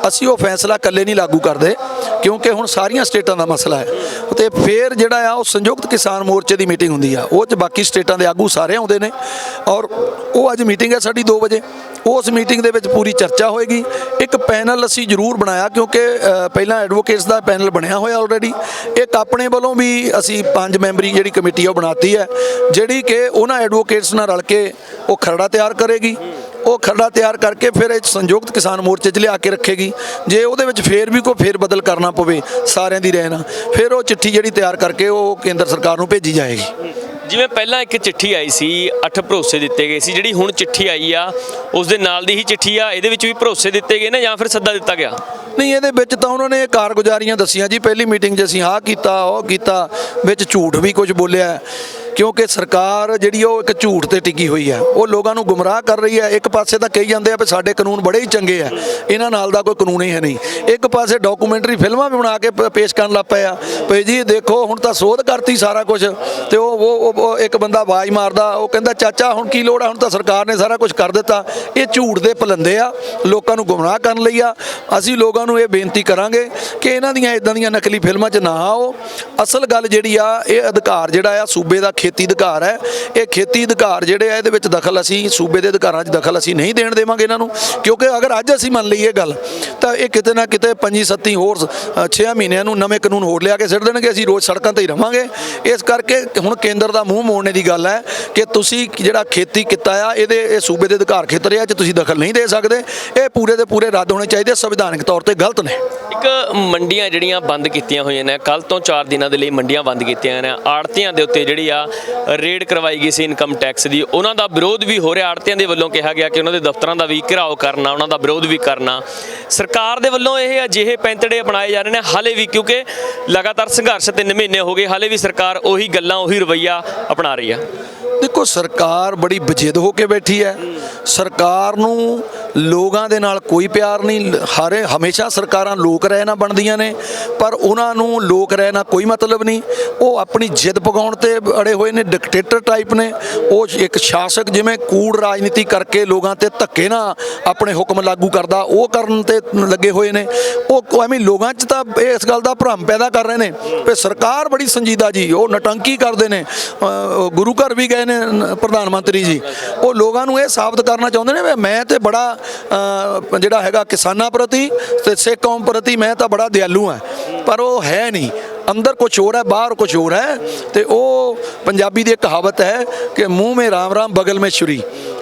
ਅਸੀਂ ਉਹ ਫੈਸਲਾ ਇਕੱਲੇ ਨਹੀਂ ਲਾਗੂ ਕਰਦੇ ਕਿਉਂਕਿ ਹੁਣ ਸਾਰੀਆਂ ਸਟੇਟਾਂ ਦਾ ਮਸਲਾ ਹੈ। ਤੇ ਫਿਰ ਜਿਹੜਾ ਆ ਉਹ ਸੰਯੁਕਤ ਕਿਸਾਨ ਮੋਰਚੇ ਦੀ ਮੀਟਿੰਗ ਹੁੰਦੀ ਆ, ਉਹ 'ਚ ਬਾਕੀ ਸਟੇਟਾਂ ਦੇ ਆਗੂ ਸਾਰੇ ਆਉਂਦੇ ਨੇ ਔਰ ਉਹ ਅੱਜ ਮੀਟਿੰਗ ਹੈ ਸਾਡੀ 2 ਵਜੇ। ਉਸ ਮੀਟਿੰਗ ਦੇ ਵਿੱਚ ਪੂਰੀ ਚਰਚਾ ਹੋਏਗੀ। ਇੱਕ ਪੈਨਲ ਅਸੀਂ ਜ਼ਰੂਰ ਬਣਾਇਆ ਕਿਉਂਕਿ ਪਹਿਲਾਂ ਐਡਵੋਕੇਟਸ ਦਾ ਪੈਨਲ ਬਣਿਆ ਹੋਇਆ ਆਲਰੇਡੀ। ਇੱਕ ਆਪਣੇ ਵੱਲੋਂ ਵੀ ਅਸੀਂ 5 ਮੈਂਬਰੀ ਜਿਹੜੀ ਕਮੇਟੀ ਉਹ ਬਣਾਤੀ ਹੈ, ਜਿਹੜੀ ਕਿ ਉਹਨਾਂ ਐਡਵੋਕੇਟਸ ਨਾਲ ਰਲ ਕੇ ਉਹ ਖਰੜਾ ਤਿਆਰ ਕਰੇਗੀ। ਉਹ ਖਰੜਾ ਤਿਆਰ ਕਰਕੇ ਫਿਰ ਇਹ ਸੰਯੁਕਤ ਕਿਸਾਨ ਮੋਰਚੇ 'ਚ ਲਿਆ ਕੇ ਰੱਖੇਗੀ। ਜੇ ਉਹਦੇ ਵਿੱਚ ਫੇਰ ਵੀ ਕੋਈ ਫੇਰ ਬਦਲ ਕਰਨਾ ਪਵੇ ਸਾਰਿਆਂ ਦੀ ਰਹਿ ਨਾਲ, ਫਿਰ ਉਹ ਚਿੱਠੀ ਜਿਹੜੀ ਤਿਆਰ ਕਰਕੇ ਉਹ ਕੇਂਦਰ ਸਰਕਾਰ ਨੂੰ ਭੇਜੀ ਜਾਏਗੀ। ਜਿਵੇਂ ਪਹਿਲਾਂ ਇੱਕ ਚਿੱਠੀ ਆਈ ਸੀ, 8 ਭਰੋਸੇ ਦਿੱਤੇ ਗਏ ਸੀ, ਜਿਹੜੀ ਹੁਣ ਚਿੱਠੀ ਆਈ ਆ ਉਸ ਦੇ ਨਾਲ ਦੀ ਹੀ ਚਿੱਠੀ ਆ, ਇਹਦੇ ਵਿੱਚ ਵੀ ਭਰੋਸੇ ਦਿੱਤੇ ਗਏ ਨੇ ਜਾਂ ਫਿਰ ਸੱਦਾ ਦਿੱਤਾ ਗਿਆ? ਨਹੀਂ, ਇਹਦੇ ਵਿੱਚ ਤਾਂ ਉਹਨਾਂ ਨੇ ਕਾਰਗੁਜ਼ਾਰੀਆਂ ਦੱਸੀਆਂ ਜੀ। ਪਹਿਲੀ ਮੀਟਿੰਗ 'ਚ ਅਸੀਂ ਆਹ ਕੀਤਾ, ਉਹ ਕੀਤਾ, ਵਿੱਚ ਝੂਠ ਵੀ ਕੁਝ ਬੋਲਿਆ ਕਿਉਂਕਿ ਸਰਕਾਰ ਜਿਹੜੀ ਉਹ ਇੱਕ ਝੂਠ ਤੇ ਟਿਕੀ ਹੋਈ ਹੈ, ਉਹ ਲੋਕਾਂ ਨੂੰ ਗੁੰਮਰਾਹ ਕਰ ਰਹੀ ਹੈ। ਇੱਕ ਪਾਸੇ ਤਾਂ ਕਹੀ ਜਾਂਦੇ ਆ ਵੀ ਸਾਡੇ ਕਾਨੂੰਨ ਬੜੇ ਹੀ ਚੰਗੇ ਆ, ਇਹਨਾਂ ਨਾਲ ਦਾ ਕੋਈ ਕਾਨੂੰਨ ਹੀ ਹੈ ਨਹੀਂ। ਇੱਕ ਪਾਸੇ ਡਾਕੂਮੈਂਟਰੀ ਫਿਲਮਾਂ ਵੀ ਬਣਾ ਕੇ ਪੇਸ਼ ਕਰਨ ਲੱਗ ਪਏ ਆ ਵੀ ਜੀ ਦੇਖੋ ਹੁਣ ਤਾਂ ਸੋਧ ਕਰਤੀ ਸਾਰਾ ਕੁਝ। ਤੇ ਉਹ ਇੱਕ ਬੰਦਾ ਆਵਾਜ਼ ਮਾਰਦਾ, ਉਹ ਕਹਿੰਦਾ ਚਾਚਾ ਹੁਣ ਕੀ ਲੋੜ ਆ, ਹੁਣ ਤਾਂ ਸਰਕਾਰ ਨੇ ਸਾਰਾ ਕੁਝ ਕਰ ਦਿੱਤਾ। ਇਹ ਝੂਠ ਦੇ ਪਲੰਦੇ ਆ, ਲੋਕਾਂ ਨੂੰ ਗੁੰਮਰਾਹ ਕਰਨ ਲਈ ਆ। ਅਸੀਂ ਲੋਕਾਂ ਨੂੰ ਇਹ ਬੇਨਤੀ ਕਰਾਂਗੇ ਕਿ ਇਹਨਾਂ ਦੀਆਂ ਇਦਾਂ ਦੀਆਂ ਨਕਲੀ ਫਿਲਮਾਂ 'ਚ ਨਾ ਆਓ। ਅਸਲ ਗੱਲ ਜਿਹੜੀ ਆ, ਇਹ ਅਧਿਕਾਰ ਜਿਹੜਾ ਆ ਸੂਬੇ ਦਾ ਖੇਤੀ ਅਧਿਕਾਰ ਹੈ, ਇਹ ਖੇਤੀ ਅਧਿਕਾਰ ਜਿਹੜੇ ਆ ਇਹਦੇ ਵਿੱਚ ਦਖਲ ਅਸੀਂ ਸੂਬੇ ਦੇ ਅਧਿਕਾਰਾਂ 'ਚ ਦਖਲ ਅਸੀਂ ਨਹੀਂ ਦੇਣ ਦੇਵਾਂਗੇ ਇਹਨਾਂ ਨੂੰ। ਕਿਉਂਕਿ ਅਗਰ ਅੱਜ ਅਸੀਂ ਮੰਨ ਲਈਏ ਗੱਲ ਤਾਂ ਇਹ ਕਿਤੇ ਨਾ ਕਿਤੇ 25-27 ਹੋਰ 6 ਮਹੀਨਿਆਂ ਨੂੰ ਨਵੇਂ ਕਾਨੂੰਨ ਹੋਰ ਲਿਆ ਕੇ ਸਿੱਟ ਦੇਣਗੇ। ਅਸੀਂ ਰੋਜ਼ ਸੜਕਾਂ ਤੇ ਹੀ ਰਵਾਂਗੇ। ਇਸ ਕਰਕੇ ਹੁਣ ਕੇਂਦਰ ਦਾ ਮੂੰਹ ਮੋੜਨੇ ਦੀ ਗੱਲ ਹੈ ਕਿ ਤੁਸੀਂ ਜਿਹੜਾ ਖੇਤੀ ਕੀਤਾ ਆ ਇਹ ਸੂਬੇ ਦੇ ਅਧਿਕਾਰ ਖੇਤਰ ਆ 'ਚ ਤੁਸੀਂ ਦਖਲ ਨਹੀਂ ਦੇ ਸਕਦੇ। ਇਹ ਪੂਰੇ ਦੇ ਪੂਰੇ ਰੱਦ ਹੋਣੇ ਚਾਹੀਦੇ, ਸੰਵਿਧਾਨਕ ਤੌਰ ਤੇ ਗਲਤ ਨੇ। ਇੱਕ ਮੰਡੀਆਂ ਜਿਹੜੀਆਂ ਬੰਦ ਕੀਤੀਆਂ ਹੋਈਆਂ ਨੇ, ਕੱਲ ਤੋਂ 4 ਦਿਨਾਂ ਦੇ ਲਈ ਮੰਡੀਆਂ ਬੰਦ ਕੀਤੀਆਂ ਨੇ। ਆੜਤੀਆਂ ਦੇ ਉੱਤੇ ਜਿਹੜੀ ਆ ਰੇਡ ਕਰਵਾਈ ਗਈ ਸੀ ਇਨਕਮ ਟੈਕਸ ਦੀ, ਉਹਨਾਂ ਦਾ ਵਿਰੋਧ ਵੀ ਹੋ ਰਿਹਾ। ਆੜਤੀਆਂ ਦੇ ਵੱਲੋਂ ਕਿਹਾ ਗਿਆ ਕਿ ਉਹਨਾਂ ਦੇ ਦਫ਼ਤਰਾਂ ਦਾ ਵੀ ਘਿਰਾਓ ਕਰਨਾ, ਉਹਨਾਂ ਦਾ ਵਿਰੋਧ ਵੀ ਕਰਨਾ। ਸਰਕਾਰ ਦੇ ਵੱਲੋਂ ਇਹ ਅਜਿਹੇ ਪੈਂਤੜੇ ਅਪਣਾਏ ਜਾ ਰਹੇ ਨੇ ਹਾਲੇ ਵੀ, ਕਿਉਂਕਿ ਲਗਾਤਾਰ ਸੰਘਰਸ਼ 3 ਮਹੀਨੇ ਹੋ ਗਏ, ਹਾਲੇ ਵੀ ਸਰਕਾਰ ਉਹੀ ਗੱਲਾਂ ਉਹੀ ਰਵੱਈਆ ਅਪਣਾ ਰਹੀ ਆ। ਦੇਖੋ, ਸਰਕਾਰ ਬੜੀ ਬਜਿੱਦ ਹੋ ਕੇ ਬੈਠੀ ਹੈ। ਸਰਕਾਰ ਨੂੰ ਲੋਕਾਂ ਦੇ ਨਾਲ ਕੋਈ ਪਿਆਰ ਨਹੀਂ। ਹਮੇਸ਼ਾ ਸਰਕਾਰਾਂ ਲੋਕ ਰਹਿ ਨਾ ਬਣਦੀਆਂ ਨੇ, ਪਰ ਉਹਨਾਂ ਨੂੰ ਲੋਕ ਰਹਿ ਨਾਲ ਕੋਈ ਮਤਲਬ ਨਹੀਂ। ਉਹ ਆਪਣੀ ਜਿੱਦ ਪਗਾਉਣ ਤੇ ਅੜੇ ਹੋਏ ਨੇ, ਡਿਕਟੇਟਰ ਟਾਈਪ ਨੇ। ਉਹ ਇੱਕ ਸ਼ਾਸਕ ਜਿਵੇਂ ਕੂੜ ਰਾਜਨੀਤੀ ਕਰਕੇ ਲੋਕਾਂ ਤੇ ਧੱਕੇ ਨਾਲ ਆਪਣੇ ਹੁਕਮ ਲਾਗੂ ਕਰਦਾ, ਉਹ ਕਰਨ ਤੇ ਲੱਗੇ ਹੋਏ ਨੇ। ਉਹ ਐਵੇਂ ਲੋਕਾਂ 'ਚ ਤਾਂ ਇਸ ਗੱਲ ਦਾ ਭਰਮ ਪੈਦਾ ਕਰ ਰਹੇ ਨੇ ਕਿ ਸਰਕਾਰ ਬੜੀ ਸੰਜੀਦਾ ਜੀ, ਉਹ ਨਟੰਕੀ ਕਰਦੇ ਨੇ। ਗੁਰੂ ਘਰ ਵੀ ਗਏ ਨੇ ਪ੍ਰਧਾਨ ਮੰਤਰੀ ਜੀ, ਉਹ ਲੋਕਾਂ ਨੂੰ ਇਹ ਸਾਬਤ ਕਰਨਾ ਚਾਹੁੰਦੇ ਨੇ ਵੀ ਮੈਂ ਤੇ ਬੜਾ ਜਿਹੜਾ ਹੈਗਾ ਕਿਸਾਨਾਂ ਪ੍ਰਤੀ ਤੇ ਸਿੱਖ ਕੌਮ ਪ੍ਰਤੀ ਮੈਂ ਤਾਂ ਬੜਾ ਦਿਆਲੂ ਹਾਂ, ਪਰ ਉਹ ਹੈ ਨਹੀਂ। ਅੰਦਰ ਕੁਛ ਹੋਰ ਹੈ, ਬਾਹਰ ਕੁਛ ਹੋਰ ਹੈ। ਤੇ ਉਹ ਪੰਜਾਬੀ ਦੀ ਇੱਕ ਕਹਾਵਤ ਹੈ ਕਿ ਮੂੰਹ ਮੇ ਰਾਮ ਰਾਮ ਬਗਲ ਮੇ ਛੁਰੀ,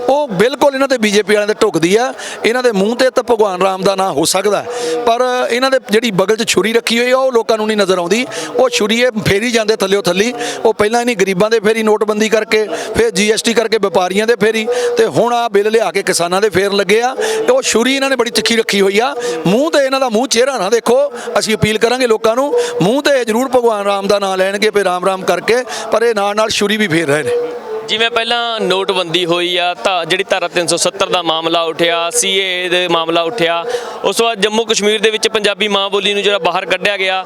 ਉਹ ਬਿਲਕੁਲ ਇਹਨਾਂ ਤੇ ਬੀਜੇਪੀ ਵਾਲਿਆਂ ਤੇ ਢੁਕਦੀ ਆ। ਇਹਨਾਂ ਦੇ ਮੂੰਹ ਤੇ ਤਾਂ ਭਗਵਾਨ ਰਾਮ ਦਾ ਨਾਂ ਹੋ ਸਕਦਾ, ਪਰ ਇਹਨਾਂ ਦੇ ਜਿਹੜੀ ਬਗਲ 'ਚ ਛੁਰੀ ਰੱਖੀ ਹੋਈ ਆ ਉਹ ਲੋਕਾਂ ਨੂੰ ਨਹੀਂ ਨਜ਼ਰ ਆਉਂਦੀ। ਉਹ ਛੁਰੀ ਇਹ ਫੇਰੀ ਜਾਂਦੇ ਥੱਲਿਓ ਥੱਲੀ। ਉਹ ਪਹਿਲਾਂ ਇਹਨੀ ਗਰੀਬਾਂ ਦੇ ਫੇਰੀ ਨੋਟਬੰਦੀ ਕਰਕੇ, ਫਿਰ GST ਕਰਕੇ ਵਪਾਰੀਆਂ ਦੇ ਫੇਰੀ, ਤੇ ਹੁਣ ਆ ਬਿੱਲ ਲਿਆ ਕੇ ਕਿਸਾਨਾਂ ਦੇ ਫੇਰਨ ਲੱਗੇ ਆ। ਉਹ ਛੁਰੀ ਇਹਨਾਂ ਨੇ ਬੜੀ ਤਿੱਖੀ ਰੱਖੀ ਹੋਈ ਆ। ਮੂੰਹ ਤੇ ਇਹਨਾਂ ਦਾ ਮੂੰਹ ਚਿਹਰਾ ਨਾ ਦੇਖੋ। ਅਸੀਂ ਅਪੀਲ ਕਰਾਂਗੇ ਲੋਕਾਂ ਨੂੰ, ਮੂੰਹ ਤੇ ਜ਼ਰੂਰ ਭਗਵਾਨ ਰਾਮ ਦਾ ਨਾਂ ਲੈਣਗੇ ਵੀ ਰਾਮ ਰਾਮ ਕਰਕੇ, ਪਰ ਇਹ ਨਾਲ ਨਾਲ ਛੁਰੀ ਵੀ ਫੇਰ ਰਹੇ ਨੇ। ਜਿਵੇਂ ਪਹਿਲਾਂ ਨੋਟਬੰਦੀ ਹੋਈ ਆ ਤਾਂ ਜਿਹੜੀ ਧਾਰਾ 370 ਦਾ ਮਾਮਲਾ ਉੱਠਿਆ, ਸੀਏ ਦੇ ਮਾਮਲਾ ਉੱਠਿਆ, ਉਸ ਤੋਂ ਬਾਅਦ ਜੰਮੂ ਕਸ਼ਮੀਰ ਦੇ ਵਿੱਚ ਪੰਜਾਬੀ ਮਾਂ ਬੋਲੀ ਨੂੰ ਜਿਹੜਾ ਬਾਹਰ ਕੱਢਿਆ ਗਿਆ,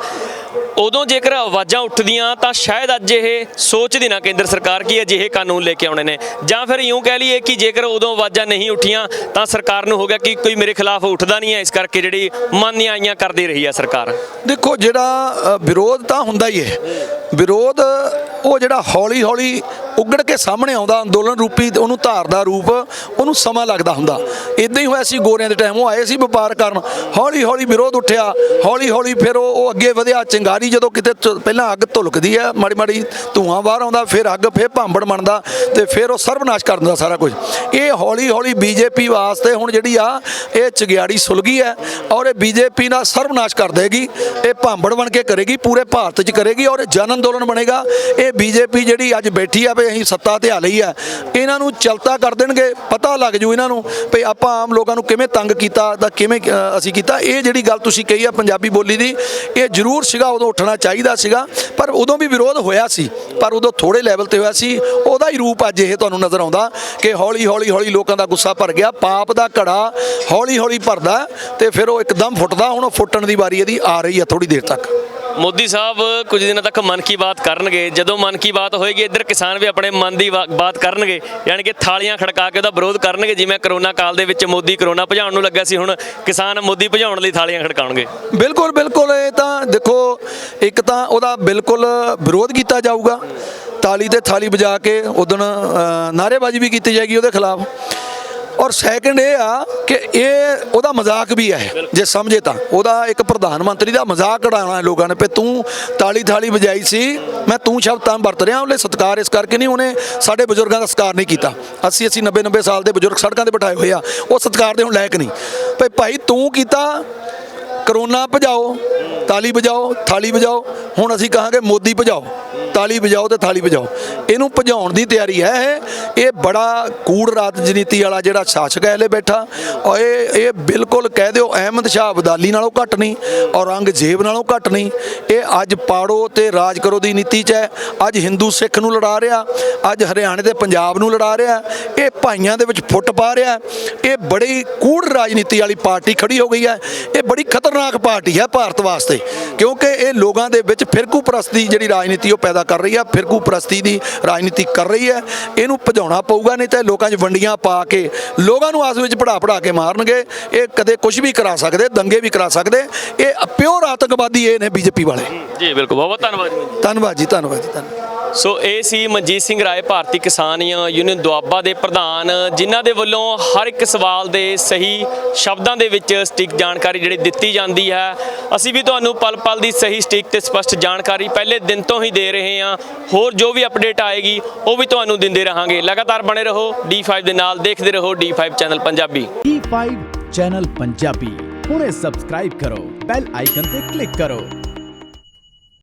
ਉਦੋਂ ਜੇਕਰ ਆਵਾਜ਼ਾਂ ਉੱਠਦੀਆਂ ਤਾਂ ਸ਼ਾਇਦ ਅੱਜ ਇਹ ਸੋਚਦੀ ਨਾ ਕੇਂਦਰ ਸਰਕਾਰ ਕਿ ਅਜਿਹੇ ਕਾਨੂੰਨ ਲੈ ਕੇ ਆਉਣੇ ਨੇ, ਜਾਂ ਫਿਰ ਇਉਂ ਕਹਿ ਲਈਏ ਕਿ ਜੇਕਰ ਉਦੋਂ ਆਵਾਜ਼ਾਂ ਨਹੀਂ ਉੱਠੀਆਂ ਤਾਂ ਸਰਕਾਰ ਨੂੰ ਹੋ ਗਿਆ ਕਿ ਕੋਈ ਮੇਰੇ ਖਿਲਾਫ ਉੱਠਦਾ ਨਹੀਂ ਹੈ, ਇਸ ਕਰਕੇ ਜਿਹੜੀ ਮੰਨੀਆਂ ਆਈਆਂ ਕਰਦੀ ਰਹੀ ਹੈ ਸਰਕਾਰ। ਦੇਖੋ ਜਿਹੜਾ ਵਿਰੋਧ ਤਾਂ ਹੁੰਦਾ ਹੀ ਹੈ, ਵਿਰੋਧ ਉਹ ਜਿਹੜਾ ਹੌਲੀ ਹੌਲੀ ਉੱਗੜ ਕੇ ਸਾਹਮਣੇ ਆਉਂਦਾ ਅੰਦੋਲਨ ਰੂਪੀ, ਉਹਨੂੰ ਧਾਰਦਾ ਰੂਪ, ਉਹਨੂੰ ਸਮਾਂ ਲੱਗਦਾ ਹੁੰਦਾ। ਇਦਾਂ ਹੀ ਹੋਇਆ ਸੀ ਗੋਰਿਆਂ ਦੇ ਟਾਈਮ, ਉਹ ਆਏ ਸੀ ਵਪਾਰ ਕਰਨ, ਹੌਲੀ ਹੌਲੀ ਵਿਰੋਧ ਉੱਠਿਆ, ਹੌਲੀ ਹੌਲੀ ਫਿਰ ਉਹ ਅੱਗੇ ਵਧਿਆ। ਚਿੰਗਾਰੀ ਜਦੋਂ ਕਿਤੇ ਪਹਿਲਾਂ ਅੱਗ ਧੁਲਕਦੀ ਹੈ, ਮਾੜੀ ਮਾੜੀ ਧੂਆਂ ਬਾਹਰ ਆਉਂਦਾ, ਫਿਰ ਅੱਗ, ਫਿਰ ਭਾਂਬੜ ਬਣਦਾ ਤੇ ਫਿਰ ਉਹ ਸਰਬਨਾਸ਼ ਕਰ ਦਿੰਦਾ ਸਾਰਾ ਕੁਝ। ਇਹ ਹੌਲੀ ਹੌਲੀ ਬੀਜੇਪੀ ਵਾਸਤੇ ਹੁਣ ਜਿਹੜੀ ਆ ਇਹ ਚਿੰਗਾੜੀ ਸੁਲਗੀ ਹੈ ਔਰ ਇਹ ਬੀਜੇਪੀ ਨਾਲ ਸਰਬਨਾਸ਼ ਕਰ ਦੇਗੀ, ਇਹ ਭਾਂਬੜ ਬਣ ਕੇ ਕਰੇਗੀ, ਪੂਰੇ ਭਾਰਤ 'ਚ ਕਰੇਗੀ ਔਰ ਜਨ ਅੰਦੋਲਨ ਬਣੇਗਾ। ਇਹ ਬੀਜੇਪੀ ਜਿਹੜੀ ਅੱਜ ਬੈਠੀ ਆ ਵੀ ਅਸੀਂ ਸੱਤਾ ਤੇ ਆ ਲਈ ਆ, ਇਹਨਾਂ ਨੂੰ ਚਲਤਾ ਕਰ ਦੇਣਗੇ, ਪਤਾ ਲੱਗ ਜੂ ਇਹਨਾਂ ਨੂੰ ਵੀ ਆਪਾਂ ਆਮ ਲੋਕਾਂ ਨੂੰ ਕਿਵੇਂ ਤੰਗ ਕੀਤਾ ਤਾਂ ਕਿਵੇਂ ਅਸੀਂ ਕੀਤਾ। ਇਹ ਜਿਹੜੀ ਗੱਲ ਤੁਸੀਂ ਕਹੀ ਆ ਪੰਜਾਬੀ ਬੋਲੀ ਦੀ, ਇਹ ਜ਼ਰੂਰ ਸੀਗਾ, ਉਦੋਂ ਉੱਠਣਾ ਚਾਹੀਦਾ ਸੀਗਾ, ਪਰ ਉਦੋਂ ਵੀ ਵਿਰੋਧ ਹੋਇਆ ਸੀ, ਪਰ ਉਦੋਂ ਥੋੜੇ ਲੈਵਲ ਤੇ ਹੋਇਆ ਸੀ। ਉਹਦਾ ਹੀ ਰੂਪ ਅੱਜ ਇਹ ਤੁਹਾਨੂੰ ਨਜ਼ਰ ਆਉਂਦਾ ਕਿ ਹੌਲੀ ਹੌਲੀ ਹੌਲੀ ਲੋਕਾਂ ਦਾ ਗੁੱਸਾ ਭਰ ਗਿਆ, ਪਾਪ ਦਾ ਘੜਾ ਹੌਲੀ ਹੌਲੀ ਭਰਦਾ ਤੇ ਫਿਰ ਉਹ ਇੱਕਦਮ ਫੁੱਟਦਾ। ਹੁਣ ਉਹ ਫੁੱਟਣ ਦੀ ਵਾਰੀ ਇਹਦੀ ਆ ਰਹੀ ਆ ਥੋੜੀ ਦੇਰ ਤੱਕ। ਮੋਦੀ ਸਾਹਿਬ ਕੁਝ ਦਿਨਾਂ ਤੱਕ ਮਨ ਕੀ ਬਾਤ ਕਰਨਗੇ, ਜਦੋਂ ਮਨ ਕੀ ਬਾਤ ਹੋਏਗੀ ਇੱਧਰ ਕਿਸਾਨ ਵੀ ਆਪਣੇ ਮਨ ਦੀ ਬਾਤ ਕਰਨਗੇ, ਯਾਨੀ ਕਿ ਥਾਲੀਆਂ ਖੜਕਾ ਕੇ ਉਹਦਾ ਵਿਰੋਧ ਕਰਨਗੇ। ਜਿਵੇਂ ਕਰੋਨਾ ਕਾਲ ਦੇ ਵਿੱਚ ਮੋਦੀ ਕਰੋਨਾ ਭਜਾਉਣ ਨੂੰ ਲੱਗਾ ਸੀ, ਹੁਣ ਕਿਸਾਨ ਮੋਦੀ ਭਜਾਉਣ ਲਈ ਥਾਲੀਆਂ ਖੜਕਾਉਣਗੇ। ਬਿਲਕੁਲ ਬਿਲਕੁਲ, ਇਹ ਤਾਂ ਦੇਖੋ ਇੱਕ ਤਾਂ ਉਹਦਾ ਬਿਲਕੁਲ ਵਿਰੋਧ ਕੀਤਾ ਜਾਊਗਾ, ਤਾਲੀ ਤੇ ਥਾਲੀ ਵਜਾ ਕੇ ਉਦਣ ਨਾਅਰੇਬਾਜ਼ੀ ਵੀ ਕੀਤੀ ਜਾਏਗੀ ਉਹਦੇ ਖਿਲਾਫ। ਔਰ ਸੈਕੰਡ ਇਹ ਆ ਕਿ ਇਹ ਉਹਦਾ ਮਜ਼ਾਕ ਵੀ ਹੈ, ਜੇ ਸਮਝੇ ਤਾਂ ਉਹਦਾ ਇੱਕ ਪ੍ਰਧਾਨ ਮੰਤਰੀ ਦਾ ਮਜ਼ਾਕ ਉਡਾਉਣਾ ਲੋਕਾਂ ਨੇ ਵੀ ਤੂੰ ਤਾਲੀ ਥਾਲੀ ਵਜਾਈ ਸੀ, ਮੈਂ ਤੂੰ ਸ਼ਬਦ ਤਾਂ ਵਰਤ ਰਿਹਾ, ਉਹਲੇ ਸਤਿਕਾਰ ਇਸ ਕਰਕੇ ਨਹੀਂ, ਉਹਨੇ ਸਾਡੇ ਬਜ਼ੁਰਗਾਂ ਦਾ ਸਤਿਕਾਰ ਨਹੀਂ ਕੀਤਾ। 80 90 ਸਾਲ ਦੇ ਬਜ਼ੁਰਗ ਸੜਕਾਂ ਤੇ ਬਿਠਾਏ ਹੋਏ ਆ, ਉਹ ਸਤਿਕਾਰ ਦੇ ਹੁਣ ਲਾਇਕ ਨਹੀਂ। ਭਈ ਭਾਈ ਤੂੰ ਕੀਤਾ, ਕਰੋਨਾ ਭਜਾਓ, ਤਾਲੀ ਵਜਾਓ, ਥਾਲੀ ਵਜਾਓ, ਹੁਣ ਅਸੀਂ ਕਹਾਂਗੇ ਮੋਦੀ ਭਜਾਓ, ਤਾਲੀ ਵਜਾਓ ਤੇ ਥਾਲੀ ਵਜਾਓ। ਇਹਨੂੰ ਭਜਾਉਣ ਦੀ ਤਿਆਰੀ ਹੈ। ਇਹ ਬੜਾ ਕੂੜ ਰਾਜਨੀਤੀ ਵਾਲਾ ਜਿਹੜਾ ਸ਼ਾਸਕ ਹੈ ਹਲੇ ਬੈਠਾ, ਔਰ ਇਹ ਬਿਲਕੁਲ ਕਹਿ ਦਿਓ ਅਹਿਮਦ ਸ਼ਾਹ ਅਬਦਾਲੀ ਨਾਲੋਂ ਘੱਟ ਨਹੀਂ, ਔਰੰਗਜ਼ੇਬ ਨਾਲੋਂ ਘੱਟ ਨਹੀਂ। ਇਹ ਅੱਜ ਪਾੜੋ ਤੇ ਰਾਜ ਕਰੋ ਦੀ ਨੀਤੀ 'ਚ ਹੈ। ਅੱਜ ਹਿੰਦੂ ਸਿੱਖ ਨੂੰ ਲੜਾ ਰਿਹਾ, ਅੱਜ ਹਰਿਆਣੇ ਤੇ ਪੰਜਾਬ ਨੂੰ ਲੜਾ ਰਿਹਾ, ਇਹ ਭਾਈਆਂ ਦੇ ਵਿੱਚ ਫੁੱਟ ਪਾ ਰਿਹਾ। ਇਹ ਬੜੀ ਕੂੜ ਰਾਜਨੀਤੀ ਵਾਲੀ ਪਾਰਟੀ ਖੜੀ ਹੋ ਗਈ ਹੈ। ਇਹ ਬੜੀ ਖਤਰਨਾਕ ਪਾਰਟੀ ਹੈ ਭਾਰਤ ਵਾਸਤੇ, ਕਿਉਂਕਿ ਇਹ ਲੋਕਾਂ ਦੇ ਵਿੱਚ ਫਿਰਕੂ ਪ੍ਰਸਤੀ ਜਿਹੜੀ ਰਾਜਨੀਤੀ ਉਹ ਪੈਦਾ ਕਰ ਰਹੀ ਹੈ, ਫਿਰਕੂ ਪ੍ਰਸਤੀ ਦੀ ਰਾਜਨੀਤੀ ਕਰ ਰਹੀ ਹੈ। ਇਹਨੂੰ ਭਜਾਉਣਾ ਪਊਗਾ, ਨਹੀਂ ਤਾਂ ਲੋਕਾਂ 'ਚ ਵੰਡੀਆਂ ਪਾ ਕੇ ਲੋਕਾਂ ਨੂੰ ਆਸ ਵਿੱਚ ਪੜਾ ਕੇ ਮਾਰਨਗੇ। ਇਹ ਕਦੇ ਕੁਝ ਵੀ ਕਰਾ ਸਕਦੇ, ਦੰਗੇ ਵੀ ਕਰਾ ਸਕਦੇ। ਇਹ ਪਿਓਰ ਆਤੰਕਵਾਦੀ ਇਹ ਨੇ ਬੀਜੇਪੀ ਵਾਲੇ। ਜੀ ਬਿਲਕੁਲ, ਬਹੁਤ ਧੰਨਵਾਦ ਜੀ। ਧੰਨਵਾਦ ਜੀ, ਧੰਨਵਾਦ ਜੀ, ਧੰਨਵਾਦ। ਸੋ ਇਹ ਸੀ ਮਨਜੀਤ ਸਿੰਘ ਰਾਏ, ਭਾਰਤੀ ਕਿਸਾਨ ਯੂਨੀਅਨ ਦੁਆਬਾ ਦੇ ਪ੍ਰਧਾਨ, ਜਿਨ੍ਹਾਂ ਦੇ ਵੱਲੋਂ ਹਰ ਇੱਕ ਸਵਾਲ ਦੇ ਸਹੀ ਸ਼ਬਦਾਂ ਦੇ ਵਿੱਚ ਸਟਿਕ ਜਾਣਕਾਰੀ ਜਿਹੜੀ ਦਿੱਤੀ ਜਾਂਦੀ ਹੈ। ਅਸੀਂ ਵੀ ਤੁਹਾਨੂੰ ਪਲ ਪਲ ਦੀ ਸਹੀ ਸਟਿਕ ਤੇ ਸਪਸ਼ਟ ਜਾਣਕਾਰੀ ਪਹਿਲੇ ਦਿਨ ਤੋਂ ਹੀ ਦੇ ਰਹੇ ਹਾਂ। ਹੋਰ ਜੋ ਵੀ ਅਪਡੇਟ ਆਏਗੀ ਉਹ ਵੀ ਤੁਹਾਨੂੰ ਦਿੰਦੇ ਰਹਾਂਗੇ। ਲਗਾਤਾਰ ਬਣੇ ਰਹੋ D5 ਦੇ ਨਾਲ, ਦੇਖਦੇ ਰਹੋ D5 channel Punjabi. D5 channel Punjabi ਹੁਣੇ ਸਬਸਕ੍ਰਾਈਬ ਕਰੋ, ਬੈਲ ਆਈਕਨ ਤੇ ਕਲਿੱਕ ਕਰੋ।